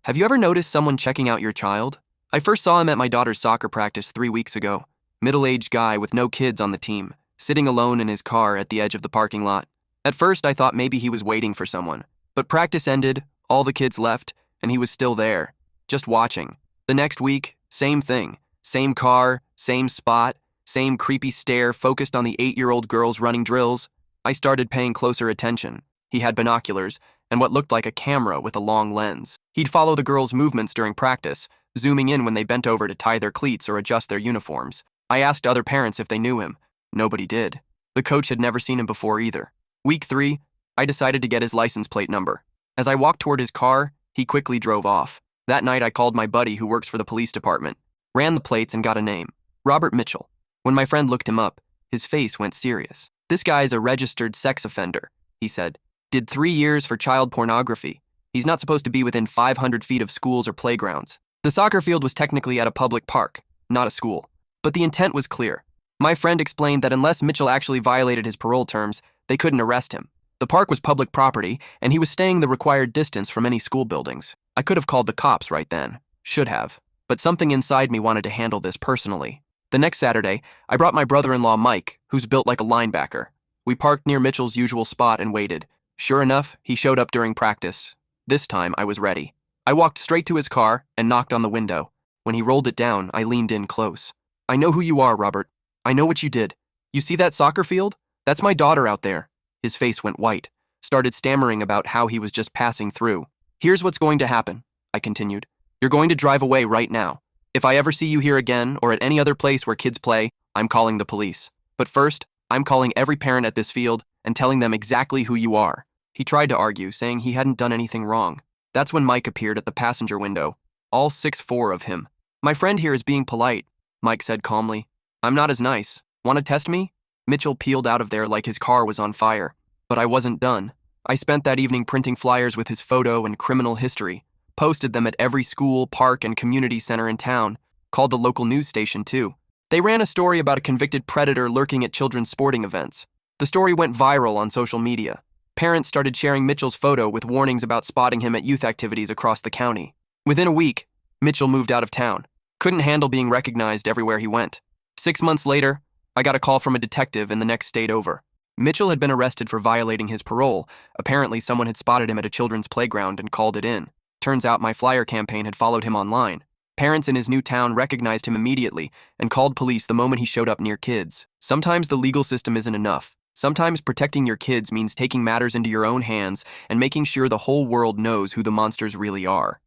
Have you ever noticed someone checking out your child? I first saw him at my daughter's soccer practice 3 weeks ago. Middle-aged guy with no kids on the team, sitting alone in his car at the edge of the parking lot. At first, I thought maybe he was waiting for someone. But practice ended, all the kids left, and he was still there, just watching. The next week, same thing. Same car, same spot, same creepy stare focused on the 8-year-old girls running drills. I started paying closer attention. He had binoculars and what looked like a camera with a long lens. He'd follow the girls' movements during practice, zooming in when they bent over to tie their cleats or adjust their uniforms. I asked other parents if they knew him. Nobody did. The coach had never seen him before either. Week 3, I decided to get his license plate number. As I walked toward his car, he quickly drove off. That night, I called my buddy who works for the police department, ran the plates and got a name, Robert Mitchell. When my friend looked him up, his face went serious. "This guy's a registered sex offender," he said. "Did 3 years for child pornography. He's not supposed to be within 500 feet of schools or playgrounds." The soccer field was technically at a public park, not a school. But the intent was clear. My friend explained that unless Mitchell actually violated his parole terms, they couldn't arrest him. The park was public property, and he was staying the required distance from any school buildings. I could have called the cops right then. Should have. But something inside me wanted to handle this personally. The next Saturday, I brought my brother-in-law Mike, who's built like a linebacker. We parked near Mitchell's usual spot and waited. Sure enough, he showed up during practice. This time, I was ready. I walked straight to his car and knocked on the window. When he rolled it down, I leaned in close. "I know who you are, Robert. I know what you did. You see that soccer field? That's my daughter out there." His face went white, started stammering about how he was just passing through. "Here's what's going to happen," I continued. "You're going to drive away right now. If I ever see you here again or at any other place where kids play, I'm calling the police. But first, I'm calling every parent at this field and telling them exactly who you are." He tried to argue, saying he hadn't done anything wrong. That's when Mike appeared at the passenger window, all 6'4" of him. "My friend here is being polite," Mike said calmly. "I'm not as nice. Want to test me?" Mitchell peeled out of there like his car was on fire. But I wasn't done. I spent that evening printing flyers with his photo and criminal history, posted them at every school, park, and community center in town, called the local news station too. They ran a story about a convicted predator lurking at children's sporting events. The story went viral on social media. Parents started sharing Mitchell's photo with warnings about spotting him at youth activities across the county. Within a week, Mitchell moved out of town. Couldn't handle being recognized everywhere he went. 6 months later, I got a call from a detective in the next state over. Mitchell had been arrested for violating his parole. Apparently, someone had spotted him at a children's playground and called it in. Turns out my flyer campaign had followed him online. Parents in his new town recognized him immediately and called police the moment he showed up near kids. Sometimes the legal system isn't enough. Sometimes protecting your kids means taking matters into your own hands and making sure the whole world knows who the monsters really are.